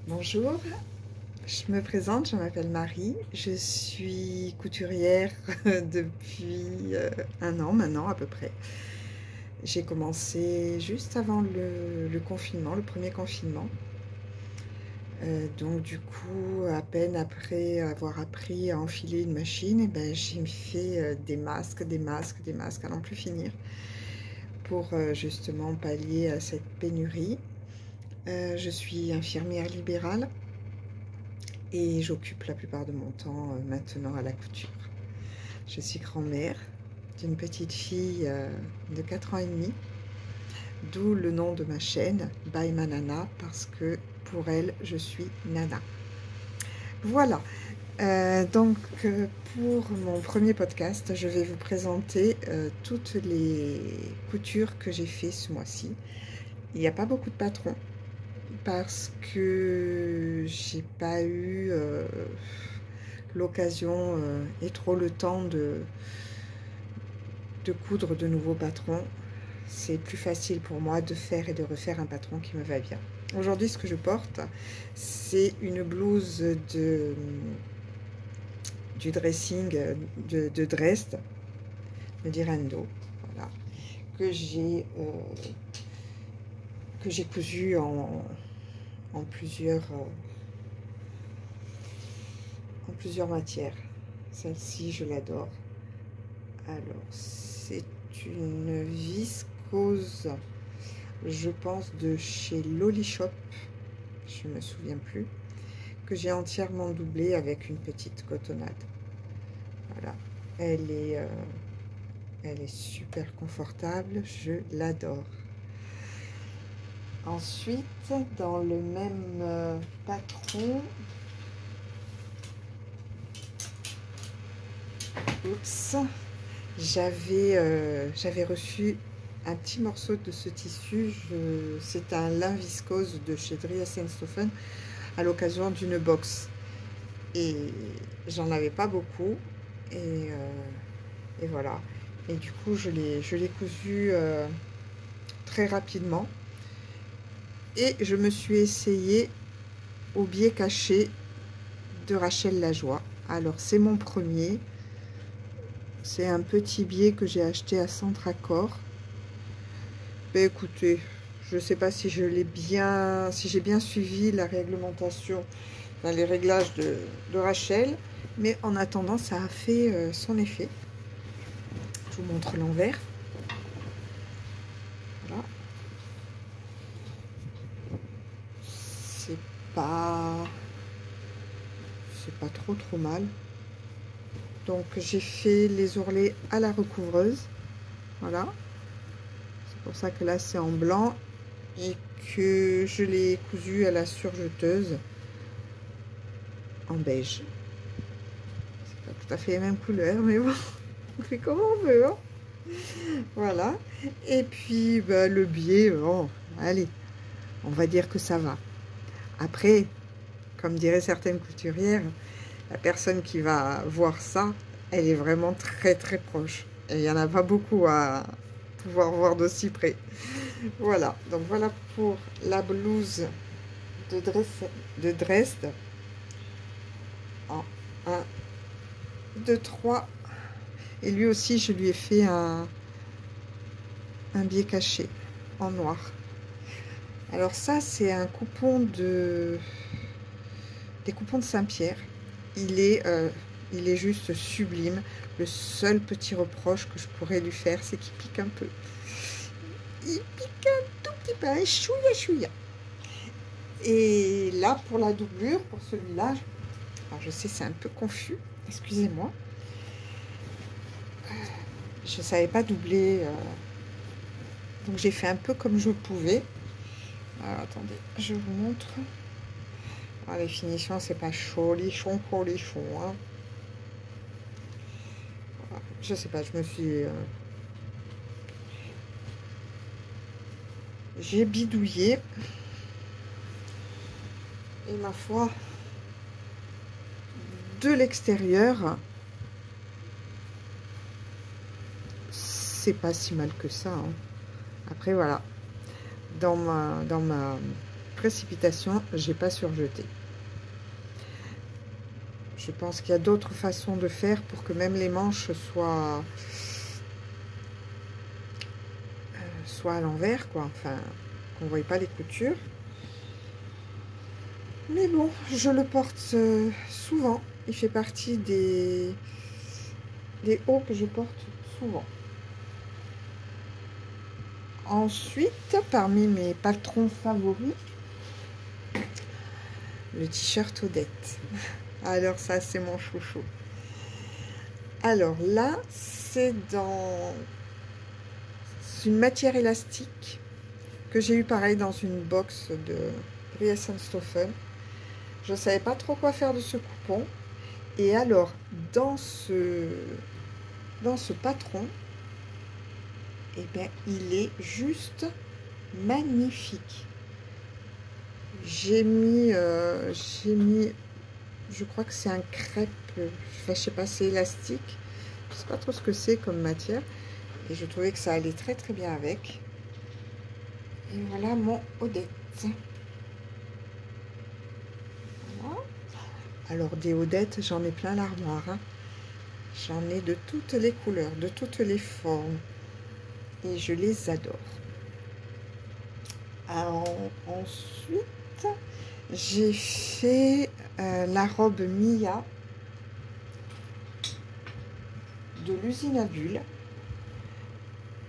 Bonjour, je me présente, je m'appelle Marie, je suis couturière depuis un an maintenant à peu près. J'ai commencé juste avant le confinement, le premier confinement. Donc du coup, à peine après avoir appris à enfiler une machine, eh ben, j'ai fait des masques, des masques, des masques à n'en plus finir pour justement pallier à cette pénurie. Je suis infirmière libérale. Et j'occupe la plupart de mon temps maintenant à la couture. Je suis grand-mère d'une petite fille de 4 ans et demi, d'où le nom de ma chaîne, By Ma Nana, parce que pour elle, je suis Nana. Voilà, pour mon premier podcast, je vais vous présenter toutes les coutures que j'ai fait ce mois-ci. Il n'y a pas beaucoup de patrons, parce que j'ai pas eu l'occasion et trop le temps de coudre de nouveaux patrons. C'est plus facile pour moi de faire et de refaire un patron qui me va bien. Aujourd'hui, ce que je porte, c'est une blouse du dressing de Dresde, de Dirando, voilà, que j'ai cousu en plusieurs matières. Celle-ci, je l'adore. Alors, c'est une viscose, je pense, de chez Loli Shop, je me souviens plus, que j'ai entièrement doublée avec une petite cotonnade. Voilà, elle est super confortable, je l'adore. Ensuite, dans le même patron, oups, j'avais reçu un petit morceau de ce tissu. C'est un lin viscose de chez Dries & Stoffen à l'occasion d'une box. Et j'en avais pas beaucoup. Et voilà. Et du coup, je l'ai cousu très rapidement. Et je me suis essayée au biais caché de Rachel Lajoie. Alors, c'est mon premier. C'est un petit biais que j'ai acheté à Centre-Accord. Ben écoutez, je ne sais pas si j'ai bien suivi la réglementation, enfin, les réglages de Rachel, mais en attendant, ça a fait son effet. Je vous montre l'envers. Voilà. C'est pas trop mal. Donc j'ai fait les ourlets à la recouvreuse. Voilà. C'est pour ça que là c'est en blanc et que je l'ai cousu à la surjeteuse en beige. C'est pas tout à fait les mêmes couleurs, mais bon, on fait comme on veut. Hein. Voilà. Et puis bah, le biais, bon, allez, on va dire que ça va. Après, comme diraient certaines couturières, la personne qui va voir ça, elle est vraiment très très proche. Et il n'y en a pas beaucoup à pouvoir voir d'aussi près. Voilà, donc voilà pour la blouse de Dresde en 1, 2, 3. Et lui aussi, je lui ai fait un biais caché en noir. Alors ça, c'est un coupon des coupons de Saint-Pierre. Il est juste sublime. Le seul petit reproche que je pourrais lui faire, c'est qu'il pique un peu. Il pique un tout petit peu, un chouïa chouïa. Et là, pour la doublure, pour celui-là, je sais, c'est un peu confus, excusez-moi. Je ne savais pas doubler, donc j'ai fait un peu comme je pouvais. Alors, attendez, je vous montre. Ah, les finitions, c'est pas cholichon, colichon. Hein. Voilà. Je sais pas, je me suis... j'ai bidouillé. Et ma foi, de l'extérieur, c'est pas si mal que ça. Hein. Après, voilà. Dans ma précipitation, j'ai pas surjeté. Je pense qu'il y a d'autres façons de faire pour que même les manches soient à l'envers, quoi. Enfin, qu'on ne voit pas les coutures. Mais bon, je le porte souvent. Il fait partie des hauts que je porte souvent. Ensuite, parmi mes patrons favoris, le t-shirt Odette. Alors ça, c'est mon chouchou. Alors là, c'est dans une matière élastique que j'ai eu pareil dans une box de Dries & Stoffen. Je ne savais pas trop quoi faire de ce coupon. Et alors, dans ce patron, eh bien, il est juste magnifique. J'ai mis, je crois que c'est un crêpe, enfin, je sais pas, c'est élastique. Je sais pas trop ce que c'est comme matière. Et je trouvais que ça allait très très bien avec. Et voilà mon Odette. Voilà. Alors des Odettes, j'en ai plein l'armoire. Hein. J'en ai de toutes les couleurs, de toutes les formes. Et je les adore. Alors, ensuite, j'ai fait la robe Mia de l'usine à bulles.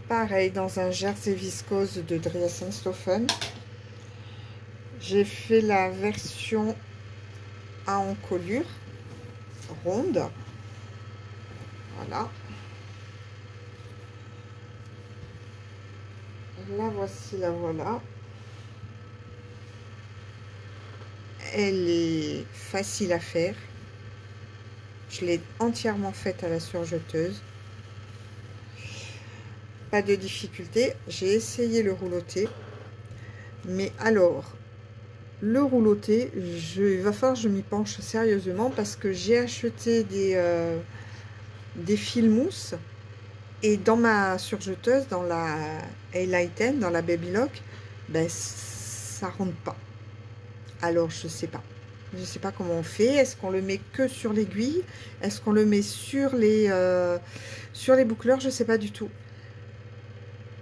Pareil, dans un jersey viscose de Dries & Stoffen. J'ai fait la version à encolure ronde. Voilà. La voici, la voilà. Elle est facile à faire. Je l'ai entièrement faite à la surjeteuse. Pas de difficulté. J'ai essayé le rouloté. Mais alors, le rouloté, il va falloir que je m'y penche sérieusement parce que j'ai acheté des fils mousse. Et dans ma surjeteuse, dans la A-Lighten, dans la Baby Lock, ben, ça rentre pas. Alors, je sais pas. Je sais pas comment on fait. Est-ce qu'on le met que sur l'aiguille? Est-ce qu'on le met sur les boucleurs? Je sais pas du tout.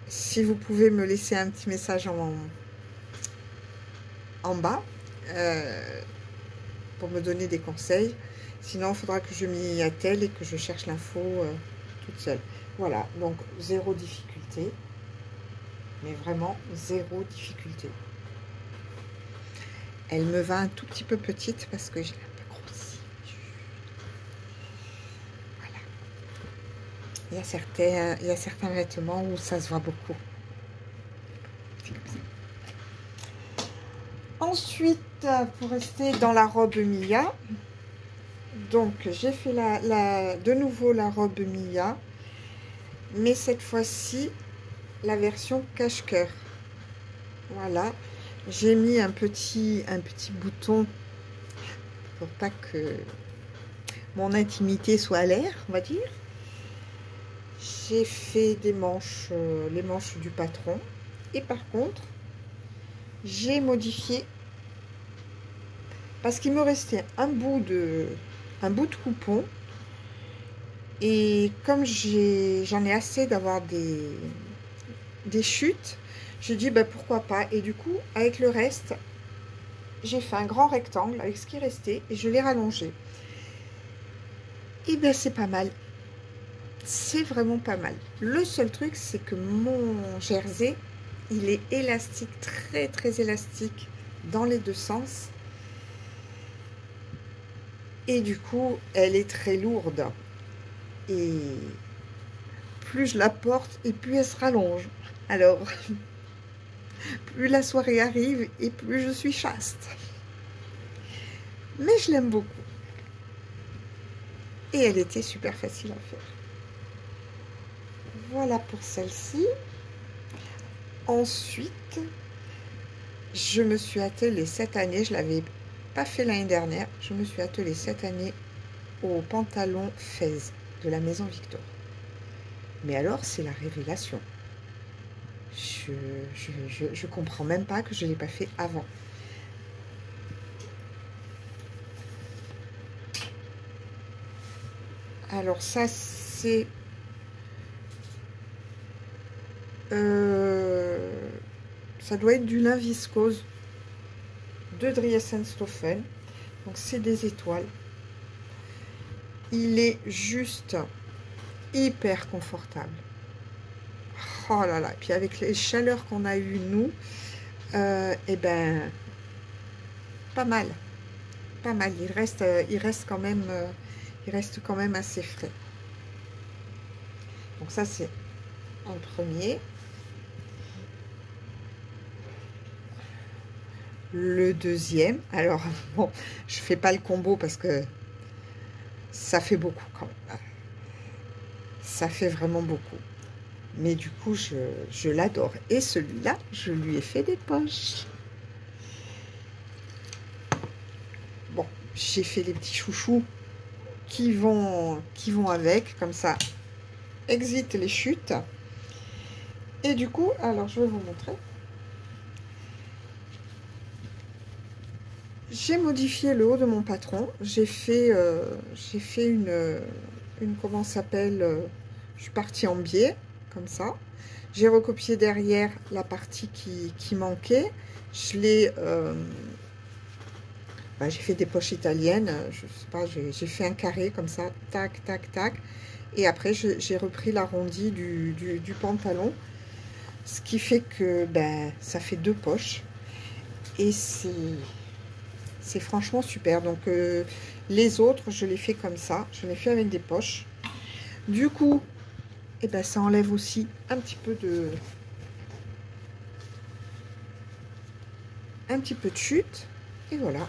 Si vous pouvez me laisser un petit message en bas pour me donner des conseils. Sinon, il faudra que je m'y attelle et que je cherche l'info toute seule. Voilà, donc zéro difficulté. Mais vraiment zéro difficulté. Elle me va un tout petit peu petite parce que j'ai un peu grossi. Voilà. Il y a certains vêtements où ça se voit beaucoup. Ensuite, pour rester dans la robe Mia, donc j'ai fait de nouveau la robe Mia, mais cette fois-ci la version cache-cœur. Voilà. J'ai mis un petit bouton pour pas que mon intimité soit à l'air, on va dire. J'ai fait des manches, les manches du patron. Et par contre, j'ai modifié parce qu'il me restait un bout de coupon. Et comme j'en ai assez d'avoir des chutes, j'ai dit ben, pourquoi pas. Et du coup, avec le reste, j'ai fait un grand rectangle avec ce qui restait et je l'ai rallongé. Et bien c'est pas mal. C'est vraiment pas mal. Le seul truc, c'est que mon jersey, il est élastique, très très élastique dans les deux sens. Et du coup, elle est très lourde. Et plus je la porte et plus elle se rallonge. Alors, plus la soirée arrive et plus je suis chaste. Mais je l'aime beaucoup. Et elle était super facile à faire. Voilà pour celle-ci. Ensuite, je me suis attelée cette année, je ne l'avais pas fait l'année dernière, je me suis attelée cette année au pantalon Fez de la Maison Victor. Mais alors, c'est la révélation. Je comprends même pas que je ne l'ai pas fait avant. Alors ça, c'est... ça doit être du lin viscose de Driessenstoffen. Donc c'est des étoiles. Il est juste hyper confortable. Oh là là. Et puis avec les chaleurs qu'on a eues nous, et ben pas mal. Pas mal. Il reste quand même assez frais. Donc ça c'est un premier. Le deuxième, alors bon, je fais pas le combo parce que ça fait beaucoup quand même. Ça fait vraiment beaucoup. Mais du coup, je l'adore. Et celui-là, je lui ai fait des poches. Bon, j'ai fait les petits chouchous qui vont avec, comme ça, exit les chutes. Et du coup, alors je vais vous montrer. J'ai modifié le haut de mon patron. J'ai fait une comment s'appelle, je suis partie en biais, comme ça. J'ai recopié derrière la partie qui manquait. Je l'ai... j'ai fait des poches italiennes. Je sais pas, j'ai fait un carré comme ça. Tac, tac, tac. Et après, j'ai repris l'arrondi du pantalon. Ce qui fait que ça fait 2 poches. Et c'est franchement super. Donc les autres, je les fais comme ça. Je les fais avec des poches. Du coup, ça enlève aussi un petit peu de chute. Et voilà.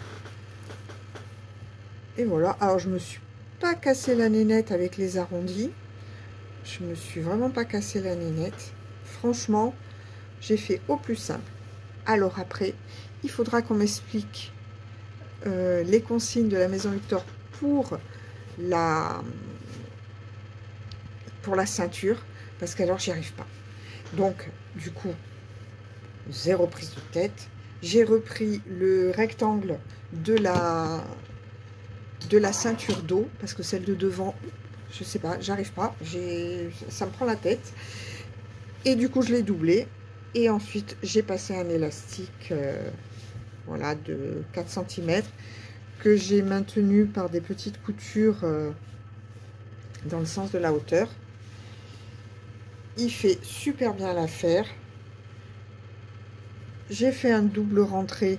Et voilà. Alors je me suis pas cassé la nénette avec les arrondis. Je me suis vraiment pas cassé la nénette. Franchement, j'ai fait au plus simple. Alors après, il faudra qu'on m'explique les consignes de la Maison Victor pour la ceinture, parce qu'alors j'y arrive pas. Donc du coup, 0 prise de tête. J'ai repris le rectangle de la ceinture dos, parce que celle de devant, je sais pas, j'arrive pas, ça me prend la tête. Et du coup je l'ai doublé, et ensuite j'ai passé un élastique voilà, de 4 cm que j'ai maintenu par des petites coutures dans le sens de la hauteur. Il fait super bien l'affaire. J'ai fait un double rentrée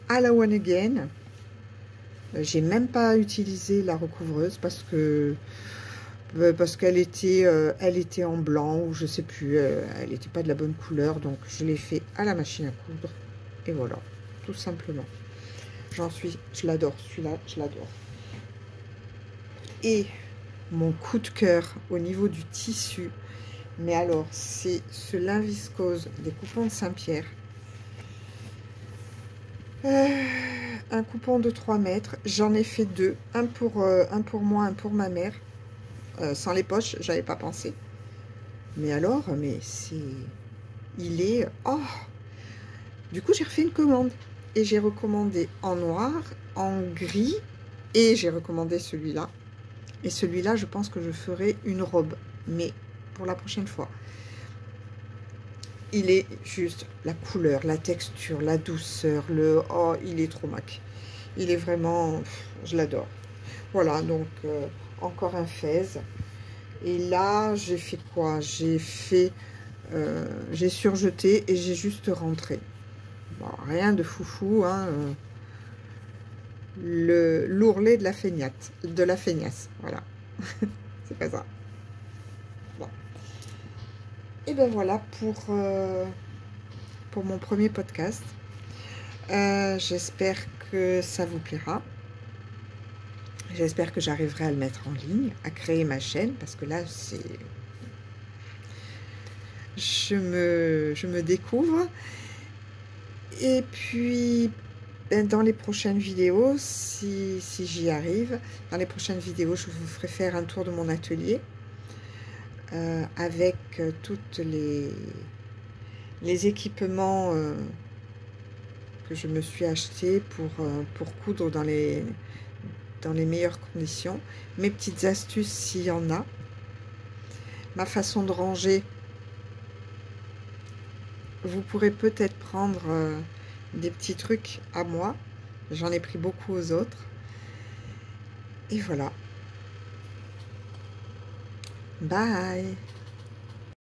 à la One Again. J'ai même pas utilisé la recouvreuse parce qu'elle était en blanc, ou je sais plus, elle n'était pas de la bonne couleur, donc je l'ai fait à la machine à coudre. Et voilà, tout simplement. Je l'adore, celui-là, je l'adore. Et mon coup de cœur au niveau du tissu, mais alors, c'est ce lin viscose des coupons de Saint-Pierre. Un coupon de 3 mètres. J'en ai fait 2. Un pour moi, un pour ma mère. Sans les poches, j'avais pas pensé. Mais alors, il est... Oh! Du coup, j'ai refait une commande. Et j'ai recommandé en noir, en gris. Et j'ai recommandé celui-là. Et celui-là, je pense que je ferai une robe. Mais pour la prochaine fois. Il est juste la couleur, la texture, la douceur, oh, il est trop mac. Il est vraiment, je l'adore. Voilà, donc encore un fez. Et là, j'ai fait quoi? J'ai surjeté et j'ai juste rentré. Bon, rien de foufou, hein. L'ourlet de la feignasse, voilà. C'est pas ça. Bon. Et ben voilà pour mon premier podcast. J'espère que ça vous plaira. J'espère que j'arriverai à le mettre en ligne, à créer ma chaîne, parce que là, je me découvre. Et puis, dans les prochaines vidéos, si j'y arrive, dans les prochaines vidéos, je vous ferai faire un tour de mon atelier avec toutes les équipements que je me suis acheté pour coudre dans les dans les meilleures conditions. Mes petites astuces s'il y en a. Ma façon de ranger. Vous pourrez peut-être prendre des petits trucs à moi. J'en ai pris beaucoup aux autres. Et voilà. Bye.